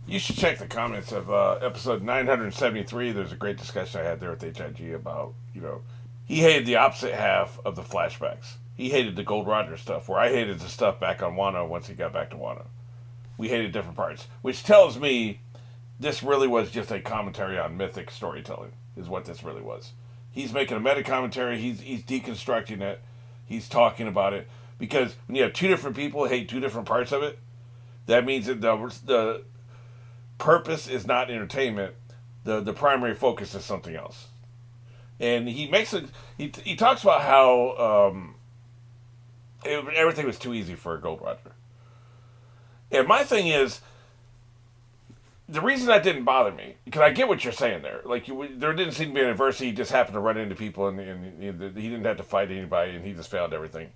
You should check the comments of episode 973. There's a great discussion I had there with HIG about, he hated the opposite half of the flashbacks. He hated the Gold Roger stuff, where I hated the stuff back on Wano once he got back to Wano. We hated different parts, which tells me this really was just a commentary on mythic storytelling, is what this really was. He's making a meta commentary, he's deconstructing it, he's talking about it, because when you have two different people hate two different parts of it, that means that the purpose is not entertainment. The primary focus is something else. And he talks about how everything was too easy for Gold Roger. And my thing is, the reason that didn't bother me, because I get what you're saying there. Like, there didn't seem to be an adversity. He just happened to run into people, and he didn't have to fight anybody, and he just found everything.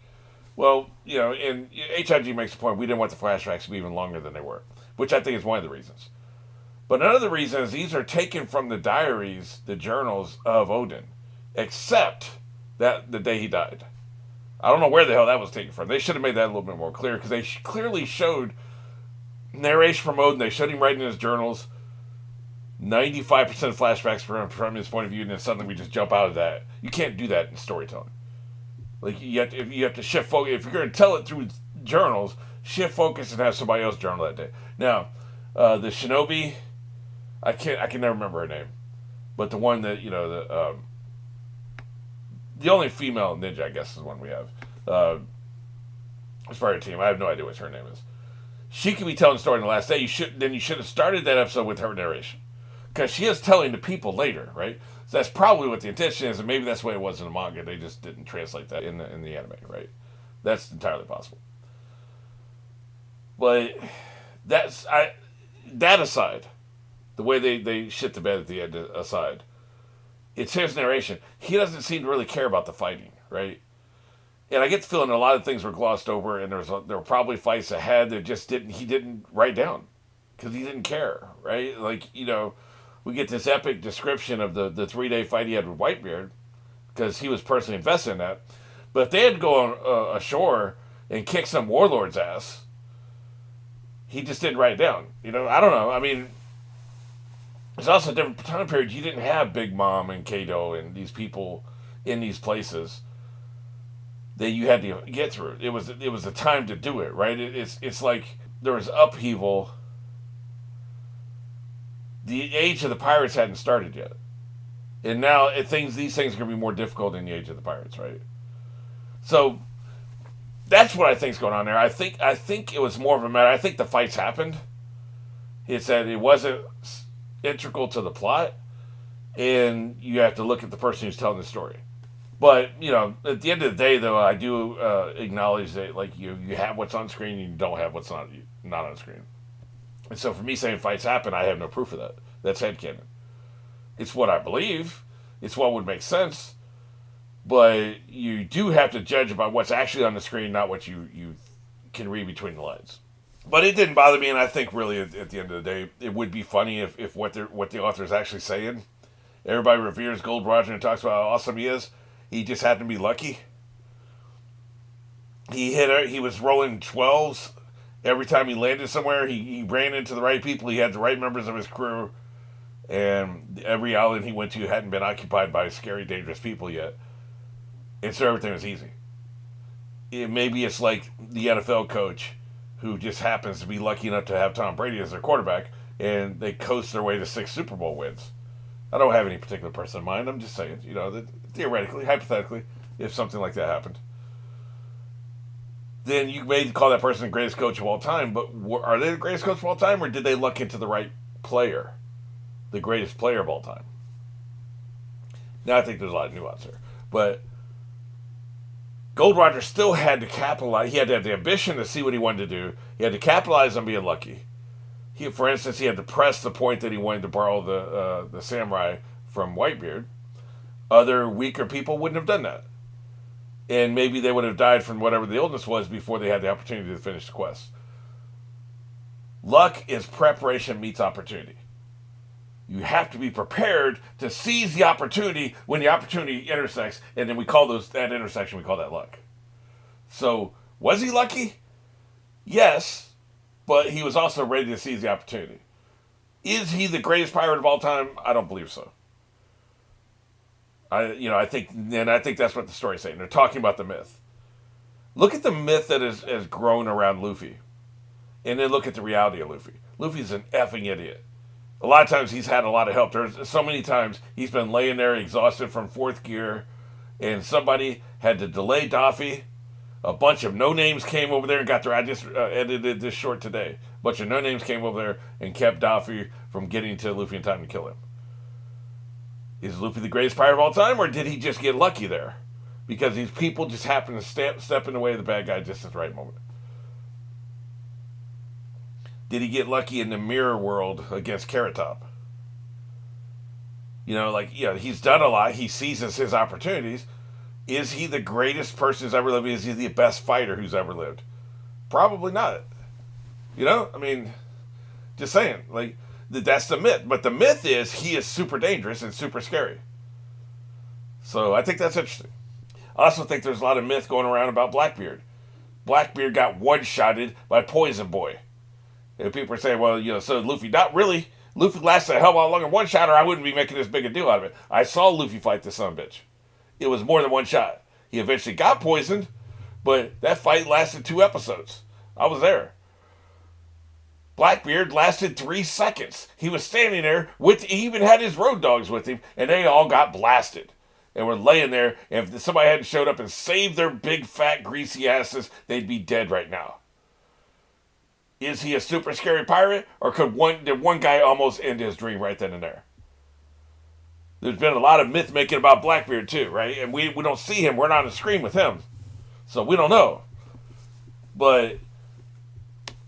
Well, and HIG makes the point, we didn't want the flashbacks to be even longer than they were, which I think is one of the reasons. But another reason is these are taken from the diaries, the journals of Odin, except that the day he died. I don't know where the hell that was taken from. They should have made that a little bit more clear, because they clearly showed narration from Odin. They showed him writing in his journals 95% of flashbacks from his point of view, and then suddenly we just jump out of that. You can't do that in storytelling. Like, you have to shift focus. If you're going to tell it through journals, shift focus and have somebody else journal that day. Now, the shinobi, I can never remember her name, but the one that the only female ninja, I guess, is the one we have. As part of the team, I have no idea what her name is. She could be telling the story in the last day. You should have started that episode with her narration, because she is telling the people later, right? So that's probably what the intention is, and maybe that's the way it was in the manga. They just didn't translate that in the anime, right? That's entirely possible. But that aside, the way they shit the bed at the end aside, it's his narration. He doesn't seem to really care about the fighting, right? And I get the feeling a lot of things were glossed over, and there were probably fights ahead that he didn't write down because he didn't care, right? Like, we get this epic description of the 3-day fight he had with Whitebeard because he was personally invested in that. But if they had to go on ashore and kick some warlord's ass, he just didn't write it down. I don't know. I mean, it's also a different time period. You didn't have Big Mom and Kato and these people in these places that you had to get through. It was a time to do it, right? It's like there was upheaval. The age of the pirates hadn't started yet, and now these things are going to be more difficult in the age of the pirates, right? So that's what I think is going on there. I think it was more of a matter. I think the fights happened. It's that it wasn't integral to the plot, and you have to look at the person who's telling the story. But at the end of the day, though, I do acknowledge that like you have what's on screen, and you don't have what's not on screen. And so for me saying fights happen, I have no proof of that. That's headcanon. It's what I believe. It's what would make sense. But you do have to judge about what's actually on the screen, not what you can read between the lines. But it didn't bother me, and I think really at the end of the day, it would be funny if what the author is actually saying. Everybody reveres Gold Roger and talks about how awesome he is. He just happened to be lucky. He was rolling 12s. Every time he landed somewhere, he ran into the right people. He had the right members of his crew. And every island he went to hadn't been occupied by scary, dangerous people yet. And so everything was easy. Maybe it's like the NFL coach who just happens to be lucky enough to have Tom Brady as their quarterback, and they coast their way to 6 Super Bowl wins. I don't have any particular person in mind. I'm just saying, that theoretically, hypothetically, if something like that happened, then you may call that person the greatest coach of all time, but are they the greatest coach of all time, or did they luck into the right player, the greatest player of all time? Now, I think there's a lot of nuance there. But Gold Roger still had to capitalize. He had to have the ambition to see what he wanted to do. He had to capitalize on being lucky. For instance, he had to press the point that he wanted to borrow the samurai from Whitebeard. Other weaker people wouldn't have done that. And maybe they would have died from whatever the illness was before they had the opportunity to finish the quest. Luck is preparation meets opportunity. You have to be prepared to seize the opportunity when the opportunity intersects, and then we call that intersection, we call that luck. So, was he lucky? Yes, but he was also ready to seize the opportunity. Is he the greatest pirate of all time? I don't believe so. I think that's what the story's saying. They're talking about the myth. Look at the myth that has grown around Luffy, and then look at the reality of Luffy. Luffy's an effing idiot. A lot of times he's had a lot of help. There's so many times he's been laying there exhausted from fourth gear, and somebody had to delay Daffy. A bunch of no names came over there and got there. I just edited this short today. A bunch of no names came over there and kept Daffy from getting to Luffy in time to kill him. Is Luffy the greatest pirate of all time, or did he just get lucky there? Because these people just happen to step in the way of the bad guy just at the right moment. Did he get lucky in the mirror world against Carrot Top? He's done a lot. He seizes his opportunities. Is he the greatest person who's ever lived? Is he the best fighter who's ever lived? Probably not. Just saying. That's the myth. But the myth is he is super dangerous and super scary. So I think that's interesting. I also think there's a lot of myth going around about Blackbeard. Blackbeard got one-shotted by Poison Boy. And people are saying, well, so Luffy, not really. Luffy lasted a hell of a lot longer than one shot, or I wouldn't be making this big a deal out of it. I saw Luffy fight this son of a bitch. It was more than one shot. He eventually got poisoned, but that fight lasted 2 episodes. I was there. Blackbeard lasted 3 seconds. He was standing there he even had his road dogs with him, and they all got blasted. And were laying there, and if somebody hadn't showed up and saved their big, fat, greasy asses, they'd be dead right now. Is he a super scary pirate, or did one guy almost end his dream right then and there? There's been a lot of myth making about Blackbeard too, right? And we don't see him. We're not on the screen with him, so we don't know. But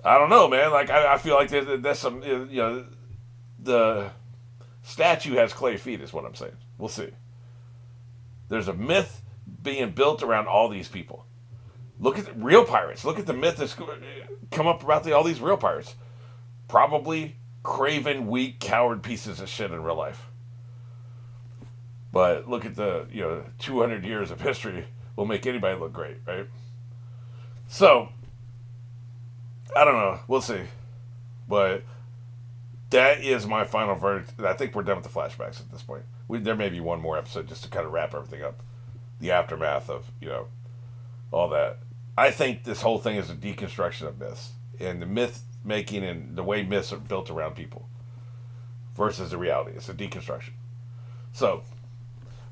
I don't know, man. I feel like there's some, the statue has clay feet, is what I'm saying. We'll see. There's a myth being built around all these people. Look at the real pirates. Look at the myth that's come up about all these real pirates. Probably craven, weak, coward pieces of shit in real life. But look at the 200 years of history will make anybody look great, right? So I don't know. We'll see. But that is my final verdict. I think we're done with the flashbacks at this point. There may be one more episode just to kind of wrap everything up. The aftermath of, all that. I think this whole thing is a deconstruction of myths. And the myth making and the way myths are built around people versus the reality. It's a deconstruction. So,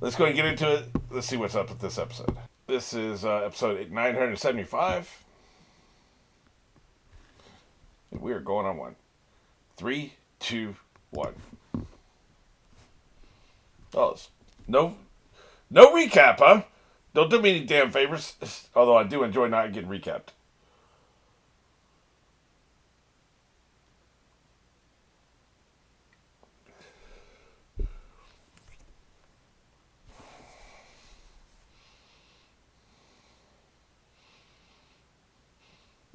let's go and get into it. Let's see what's up with this episode. This is episode 975. We are going on one. 3, 2, 1. Oh, no recap, huh? Don't do me any damn favors. Although I do enjoy not getting recapped.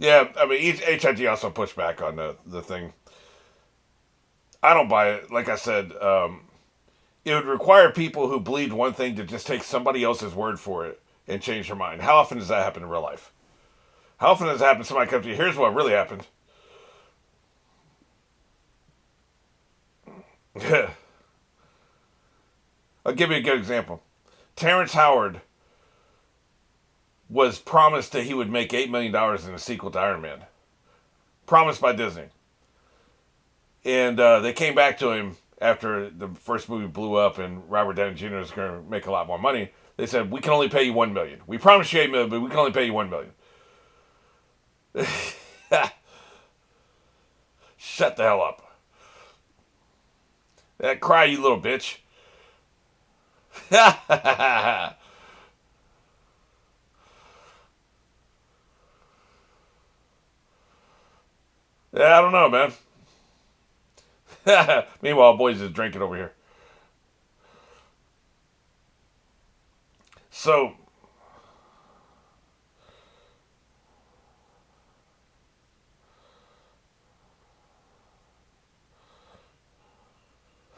Yeah, HIG also pushed back on the thing. I don't buy it. Like I said, it would require people who believed one thing to just take somebody else's word for it and change their mind. How often does that happen in real life? How often does it happen? Somebody comes to you, here's what really happened. I'll give you a good example. Terrence Howard was promised that he would make $8 million in a sequel to Iron Man. Promised by Disney. And they came back to him after the first movie blew up and Robert Downey Jr. was going to make a lot more money. They said, we can only pay you $1 million. We promised you $8 million, but we can only pay you $1 million. Shut the hell up. Cry, you little bitch. Yeah, I don't know, man. Meanwhile, boys is drinking over here. So,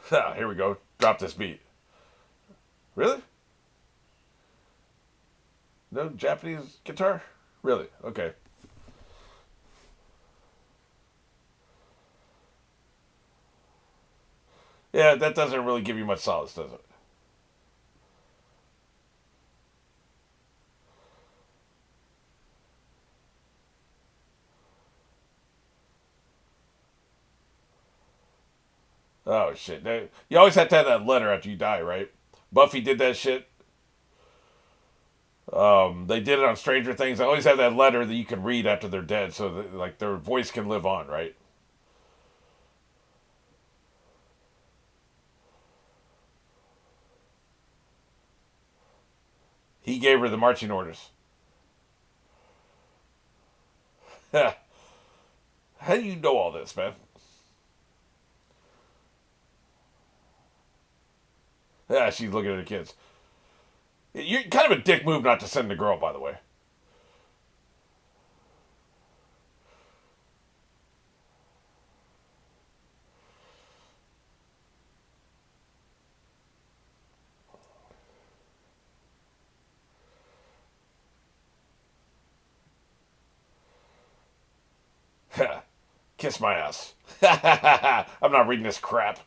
here we go. Drop this beat. Really? No Japanese guitar? Really? Okay. Yeah, that doesn't really give you much solace, does it? Oh shit! You always have to have that letter after you die, right? Buffy did that shit. They did it on Stranger Things. They always have that letter that you can read after they're dead, so that like their voice can live on, right? He gave her the marching orders. How do you know all this, man? Yeah, she's looking at her kids. You're kind of a dick move not to send the girl, by the way. Kiss my ass. I'm not reading this crap.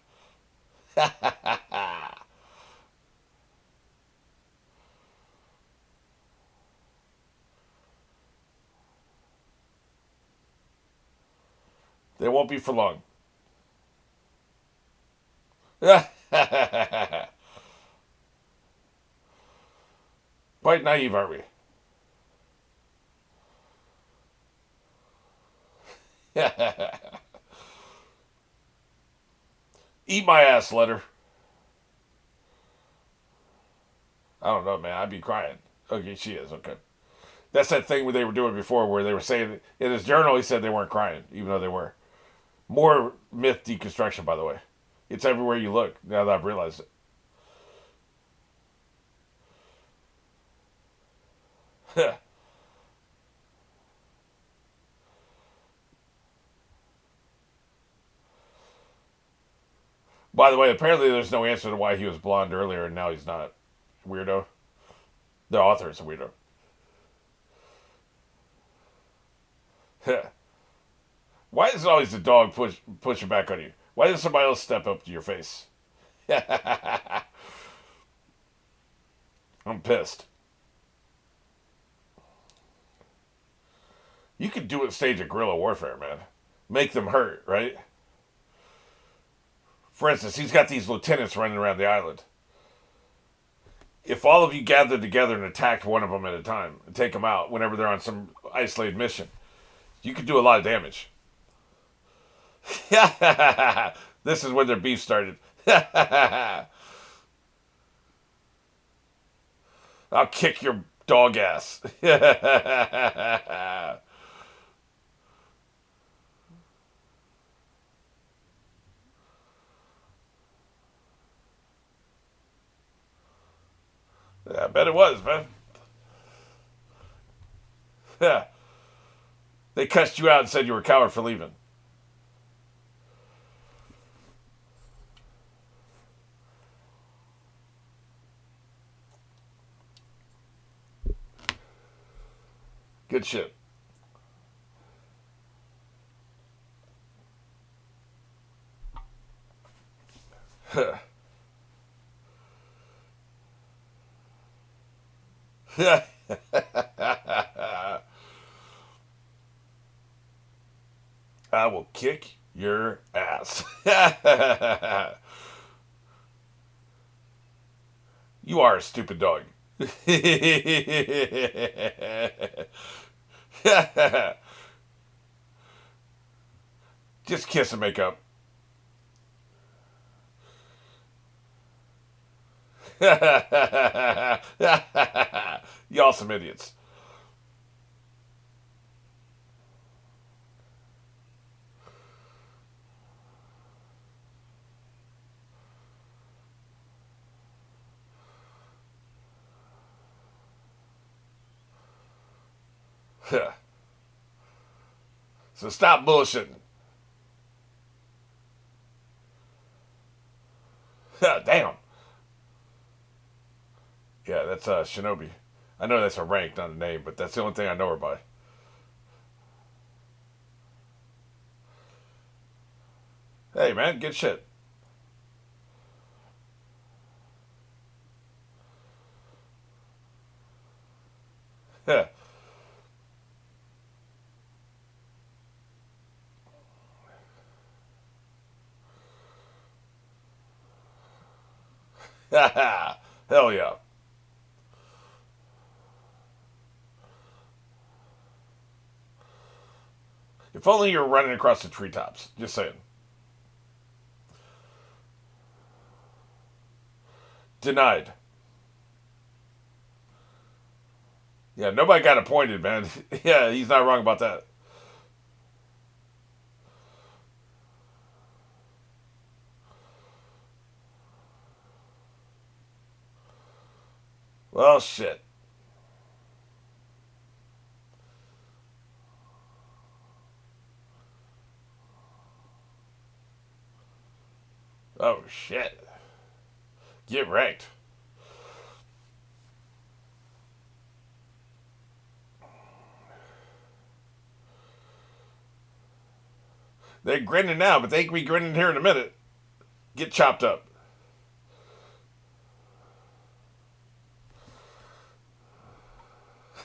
They won't be for long. Quite naive, aren't we? Eat my ass, letter. I don't know, man. I'd be crying. Okay, she is. Okay. That's that thing where they were doing before where they were saying in his journal he said they weren't crying, even though they were. More myth deconstruction, by the way. It's everywhere you look, now that I've realized it. By the way, apparently there's no answer to why he was blonde earlier and now he's not. Weirdo. The author is a weirdo. Why is it always the dog pushing back on you? Why does somebody else step up to your face? I'm pissed. You could do it stage of guerrilla warfare, man. Make them hurt, right? For instance, he's got these lieutenants running around the island. If all of you gathered together and attacked one of them at a time and take them out whenever they're on some isolated mission, you could do a lot of damage. This is when their beef started. I'll kick your dog ass. Yeah, I bet it was, man. Yeah. They cussed you out and said you were a coward for leaving. Good shit. I will kick your ass. You are a stupid dog. Just kiss and make up. Y'all some idiots. So stop bullshitting. Damn. Yeah, that's Shinobi. I know that's a rank, not a name, but that's the only thing I know her by. Hey, man, good shit. Hell yeah. If only you were running across the treetops. Just saying. Denied. Yeah, nobody got appointed, man. Yeah, he's not wrong about that. Well, shit. Oh, shit. Get wrecked. They're grinning now, but they can be grinning here in a minute. Get chopped up.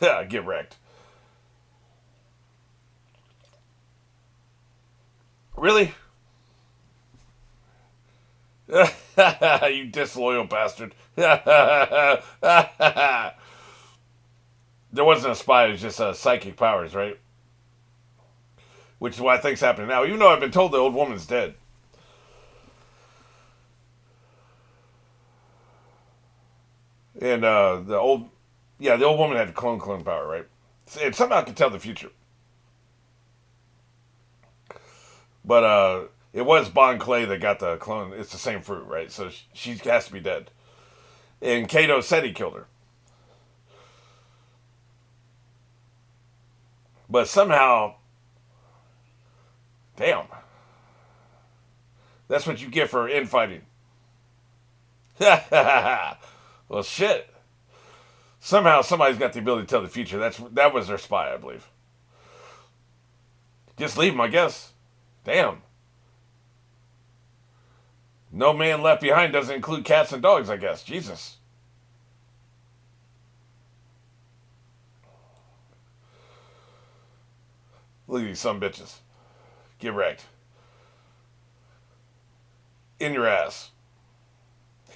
Yeah, get wrecked. Really? You disloyal bastard. There wasn't a spy, it was just psychic powers, right? Which is what I think's happening now. Even though I've been told the old woman's dead. And the old woman had clone power, right? And somehow could tell the future. But it was Bon Clay that got the clone. It's the same fruit, right? So she has to be dead. And Kato said he killed her. But somehow, damn. That's what you get for infighting. Well, shit. Somehow somebody's got the ability to tell the future. That was their spy, I believe. Just leave him, I guess. Damn. No man left behind doesn't include cats and dogs, I guess. Jesus. Look at these some bitches. Get wrecked. In your ass.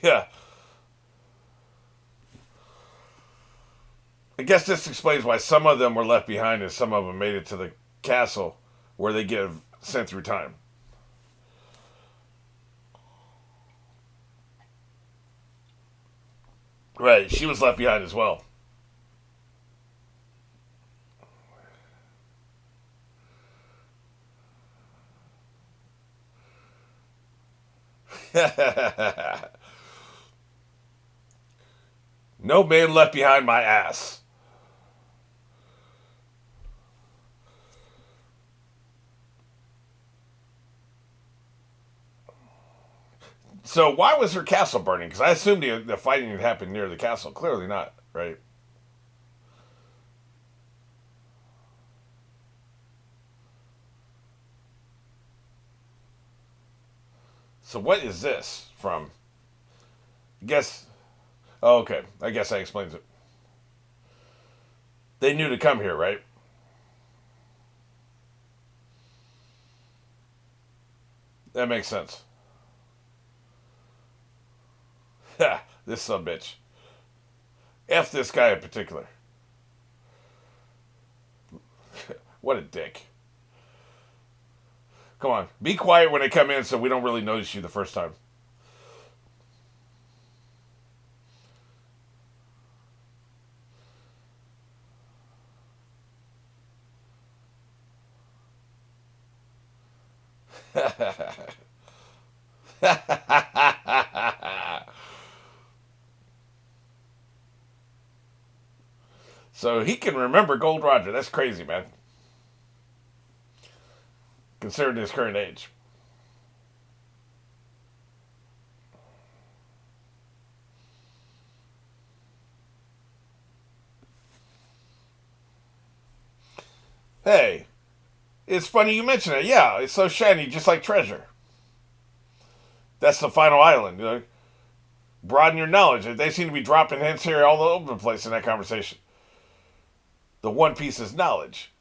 Yeah. I guess this explains why some of them were left behind and some of them made it to the castle where they get sent through time. Right, she was left behind as well. No man left behind my ass. So why was her castle burning? Because I assumed the fighting had happened near the castle. Clearly not, right? So what is this from? I guess. Oh, okay. I guess that explains it. They knew to come here, right? That makes sense. Ha! This son bitch. F this guy in particular. What a dick. Come on. Be quiet when they come in so we don't really notice you the first time. So he can remember Gold Roger. That's crazy, man. Considering his current age. Hey, it's funny you mention it. Yeah, it's so shiny, just like treasure. That's the final island. Broaden your knowledge. They seem to be dropping hints here all over the place in that conversation. The One Piece is knowledge.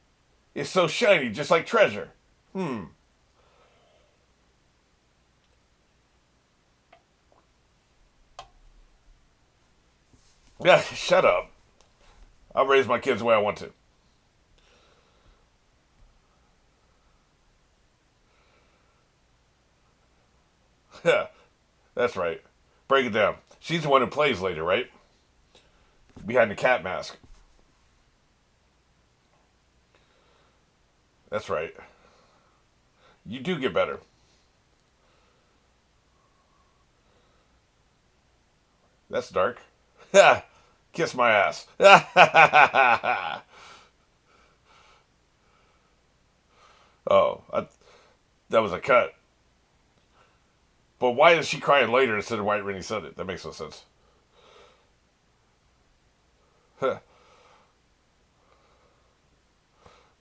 It's so shiny, just like treasure. Hmm. Yeah, shut up. I'll raise my kids the way I want to. Yeah, that's right. Break it down. She's the one who plays later, right? Behind the cat mask. That's right. You do get better. That's dark. Ha! Kiss my ass. Oh, that was a cut. But why is she crying later instead of right when he said it? That makes no sense.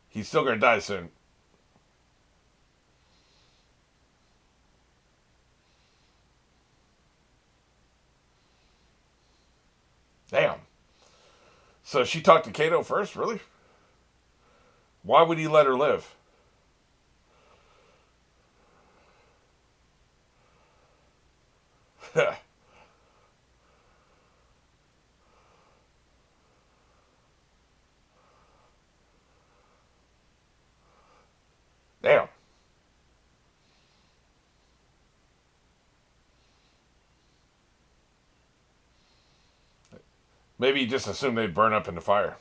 He's still gonna die soon. Damn. So she talked to Kato first, really? Why would he let her live? Damn. Maybe he just assumed they'd burn up in the fire.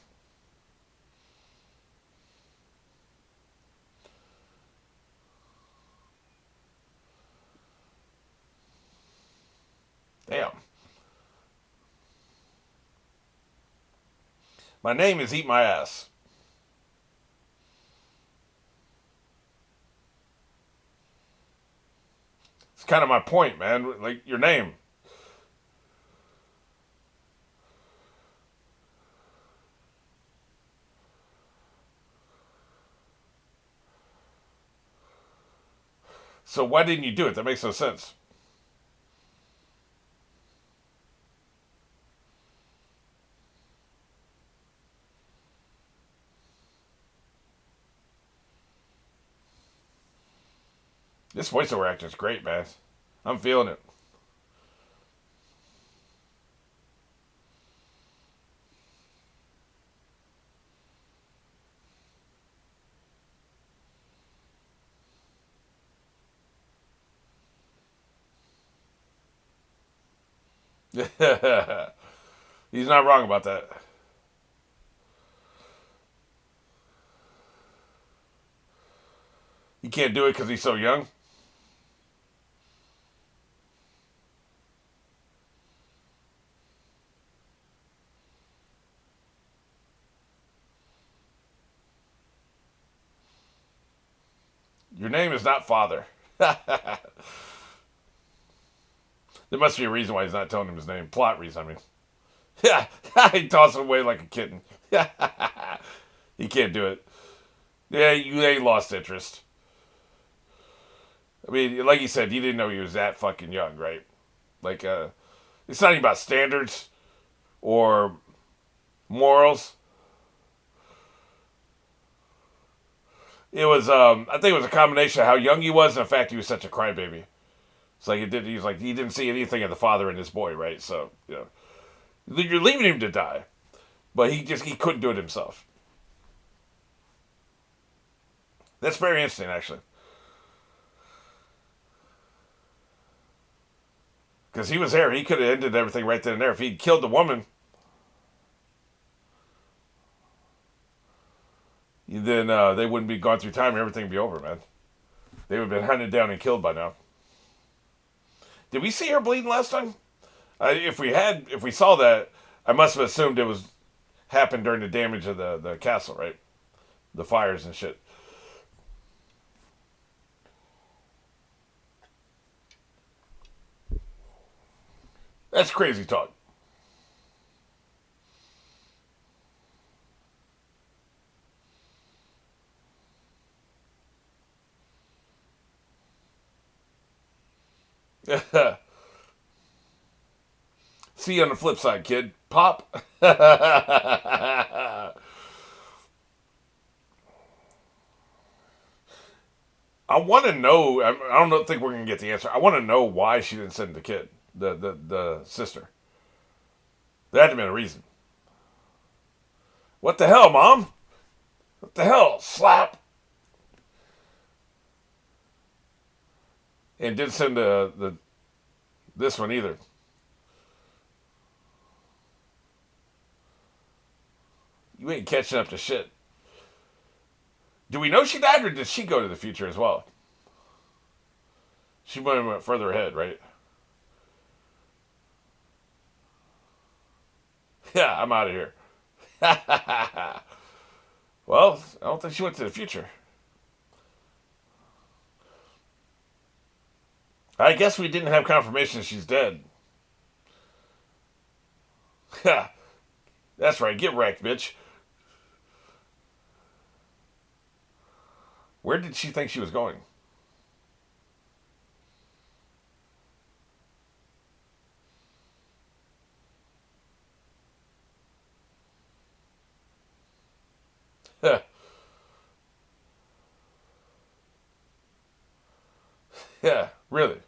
Damn. My name is Eat My Ass. It's kind of my point, man. Like, your name. So why didn't you do it? That makes no sense. This voiceover actor is great, man. I'm feeling it. He's not wrong about that. He can't do it because he's so young. Your name is not Father. There must be a reason why he's not telling him his name. Plot reason, I mean. Yeah, he tosses it away like a kitten. He can't do it. Yeah, they lost interest. I mean, like you said, you didn't know he was that fucking young, right? Like, it's not even about standards or morals. It was, I think it was a combination of how young he was and the fact he was such a crybaby. It's like it did. He's like he didn't see anything of the father in this boy, right? So you're leaving him to die, but he couldn't do it himself. That's very interesting, actually, because he was there. He could have ended everything right then and there if he'd killed the woman. Then they wouldn't be gone through time and everything would be over, man. They would have been hunted down and killed by now. Did we see her bleeding last time? If we saw that, I must have assumed it was happened during the damage of the castle, right? The fires and shit. That's crazy talk. See you on the flip side, kid. Pop. I want to know. I don't think we're gonna get the answer. I want to know why she didn't send the kid, the sister. There had to have been a reason. What the hell, Mom? What the hell? Slap. And didn't send the this one either. You ain't catching up to shit. Do we know she died, or did she go to the future as well? She went further ahead, right? Yeah, I'm out of here. Well, I don't think she went to the future. I guess we didn't have confirmation she's dead. Yeah, that's right. Get wrecked, bitch. Where did she think she was going? Yeah, really.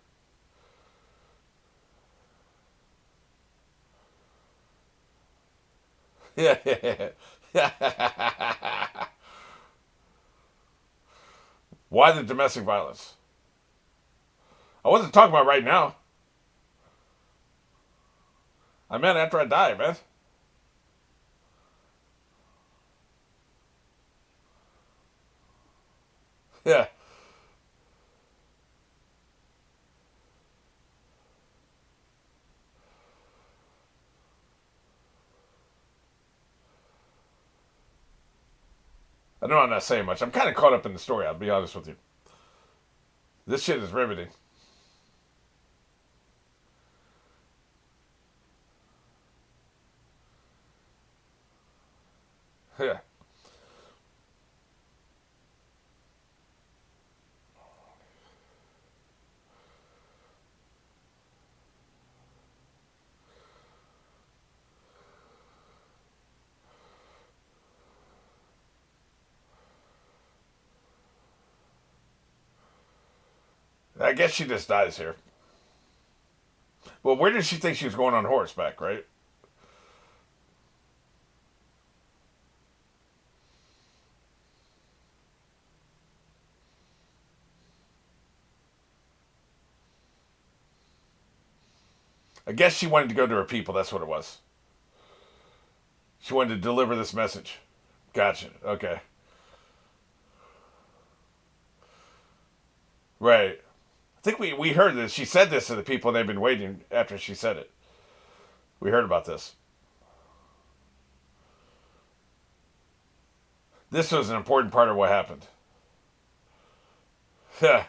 Yeah, yeah. Why the domestic violence? I wasn't talking about right now. I meant after I die, man. Yeah. I know I'm not saying much. I'm kind of caught up in the story, I'll be honest with you. This shit is riveting. Yeah. I guess she just dies here. Well, where did she think she was going on horseback, right? I guess she wanted to go to her people. That's what it was. She wanted to deliver this message. Gotcha. Okay. Right. I think we heard this. She said this to the people, and they've been waiting after she said it. We heard about this. This was an important part of what happened. Yeah.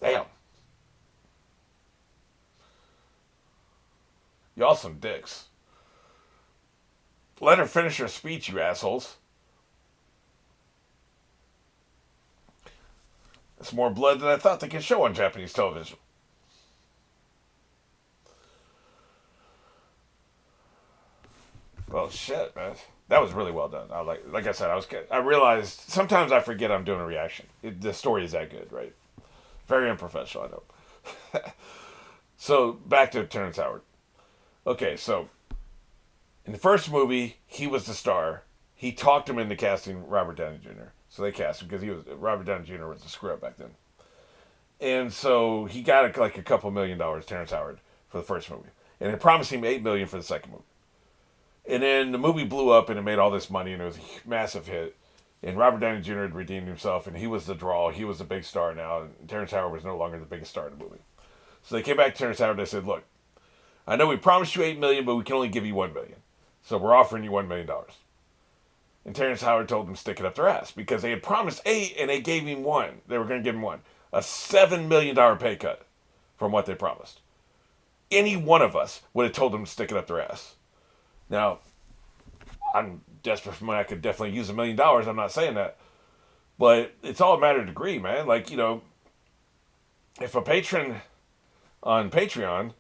Damn. Y'all some dicks. Let her finish her speech, you assholes. It's more blood than I thought they could show on Japanese television. Well, shit, man. That was really well done. Like I said, I realized sometimes I forget I'm doing a reaction. The story is that good, right? Very unprofessional, I know. So back to Terrence Howard. Okay, so in the first movie, he was the star. He talked him into casting Robert Downey Jr. So they cast him because Robert Downey Jr. was a screw up back then. And so he got like a couple $1,000,000, Terrence Howard, for the first movie, and they promised him $8 million for the second movie. And then the movie blew up and it made all this money and it was a massive hit. And Robert Downey Jr. had redeemed himself and he was the draw. He was the big star now. And Terrence Howard was no longer the biggest star in the movie. So they came back to Terrence Howard and they said, "Look, I know we promised you $8 million, but we can only give you $1 million. So we're offering you $1 million." And Terrence Howard told them to stick it up their ass because they had promised eight and they gave him one. They were going to give him one. A $7 million pay cut from what they promised. Any one of us would have told them to stick it up their ass. Now, I'm desperate for money. I could definitely use $1 million. I'm not saying that. But it's all a matter of degree, man. Like, if a patron on Patreon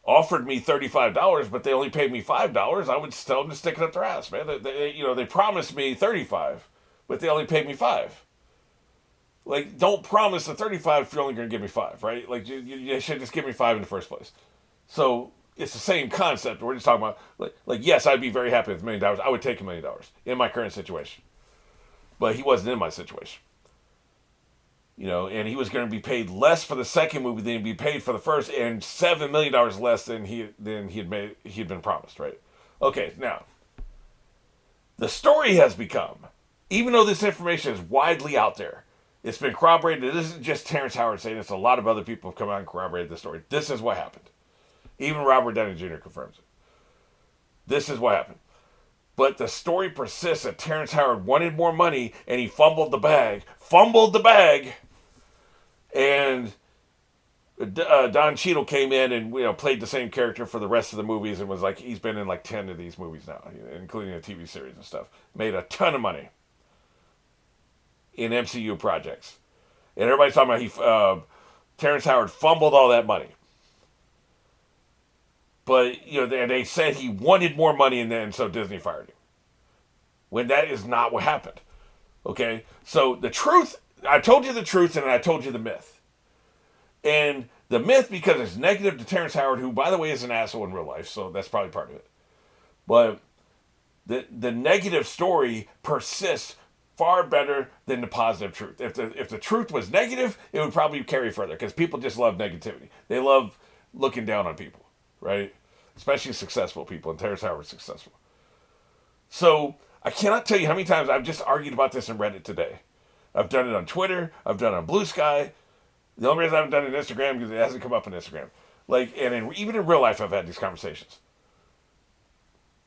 offered me $35, but they only paid me $5, I would tell them to stick it up their ass, man. They promised me 35, but they only paid me 5. Like, don't promise the 35 if you're only going to give me 5, right? Like, you should just give me 5 in the first place. So it's the same concept. We're just talking about, yes, I'd be very happy with $1,000,000. I would take $1,000,000 in my current situation, but he wasn't in my situation. And he was going to be paid less for the second movie than he'd be paid for the first, and $7 million less than he'd been promised, right? Okay, now the story has become, even though this information is widely out there, it's been corroborated. This isn't just Terrence Howard saying this. A lot of other people have come out and corroborated the story. This is what happened. Even Robert Downey Jr. confirms it. This is what happened. But the story persists that Terrence Howard wanted more money and he fumbled the bag. And Don Cheadle came in and played the same character for the rest of the movies and was like, he's been in like 10 of these movies now, including a TV series and stuff. Made a ton of money in MCU projects. And everybody's talking about Terrence Howard fumbled all that money. But, they said he wanted more money and so Disney fired him. When that is not what happened. Okay? So the truth, I told you the truth and I told you the myth. And the myth, because it's negative to Terrence Howard, who, by the way, is an asshole in real life, so that's probably part of it. But the negative story persists far better than the positive truth. If the truth was negative, it would probably carry further, because people just love negativity. They love looking down on people, right? Especially successful people, and Terrence Howard's successful. So I cannot tell you how many times I've just argued about this in Reddit today. I've done it on Twitter. I've done it on Blue Sky. The only reason I haven't done it on Instagram is because it hasn't come up on Instagram. Even in real life, I've had these conversations.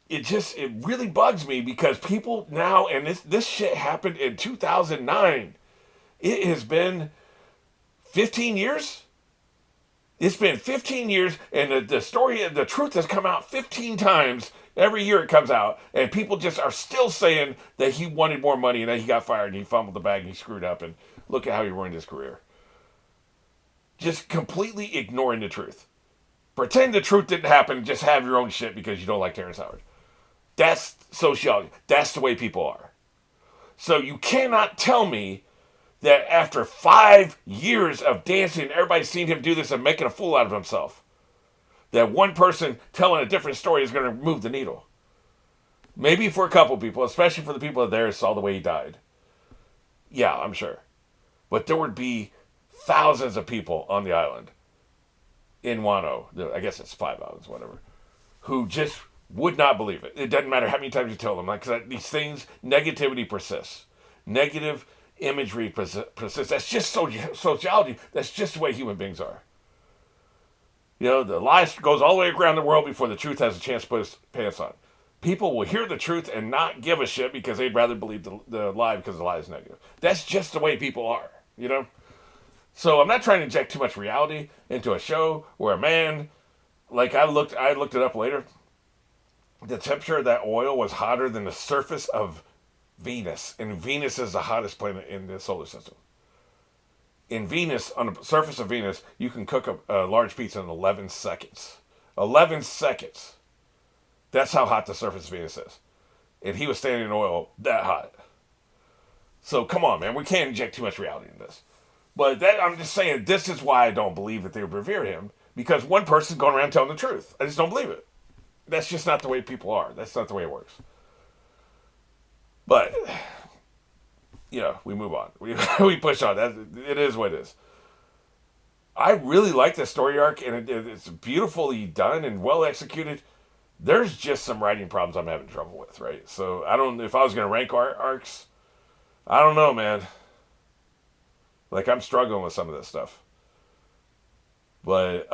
It really bugs me because people now, and this shit happened in 2009. It has been 15 years. It's been 15 years, and the truth has come out 15 times. Every year it comes out, and people just are still saying that he wanted more money and that he got fired and he fumbled the bag and he screwed up and look at how he ruined his career. Just completely ignoring the truth. Pretend the truth didn't happen, just have your own shit because you don't like Terrence Howard. That's sociology. That's the way people are. So you cannot tell me that after 5 years of dancing, everybody's seen him do this and making a fool out of himself, that one person telling a different story is going to move the needle. Maybe for a couple people, especially for the people that there saw the way he died. Yeah, I'm sure. But there would be thousands of people on the island in Wano, I guess it's 5 islands, whatever, who just would not believe it. It doesn't matter how many times you tell them. These things, negativity persists. Negative imagery persists. That's just sociology. That's just the way human beings are. The lie goes all the way around the world before the truth has a chance to put its pants on. People will hear the truth and not give a shit because they'd rather believe the lie because the lie is negative. That's just the way people are, So I'm not trying to inject too much reality into a show where a man, I looked it up later, the temperature of that oil was hotter than the surface of Venus. And Venus is the hottest planet in the solar system. In Venus, on the surface of Venus, you can cook a large pizza in 11 seconds. 11 seconds. That's how hot the surface of Venus is. And he was standing in oil that hot. So come on, man. We can't inject too much reality in this. But I'm just saying, this is why I don't believe that they would revere him. Because one person's going around telling the truth. I just don't believe it. That's just not the way people are. That's not the way it works. But, we move on. We push on. It is what it is. I really like the story arc, and it's beautifully done and well executed. There's just some writing problems I'm having trouble with, right? So, if I was going to rank arcs, I don't know, man. I'm struggling with some of this stuff. But,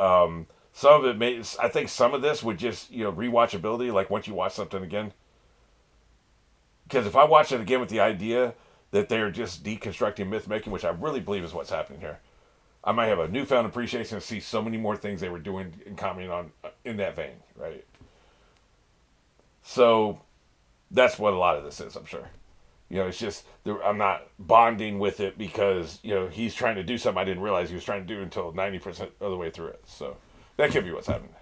some of it I think some of this would just, rewatchability, once you watch something again. Because if I watch it again with the idea that they're just deconstructing myth making, which I really believe is what's happening here, I might have a newfound appreciation and see so many more things they were doing and commenting on in that vein, right? So that's what a lot of this is, I'm sure. It's just, I'm not bonding with it because, he's trying to do something I didn't realize he was trying to do until 90% of the way through it. So that could be what's happening.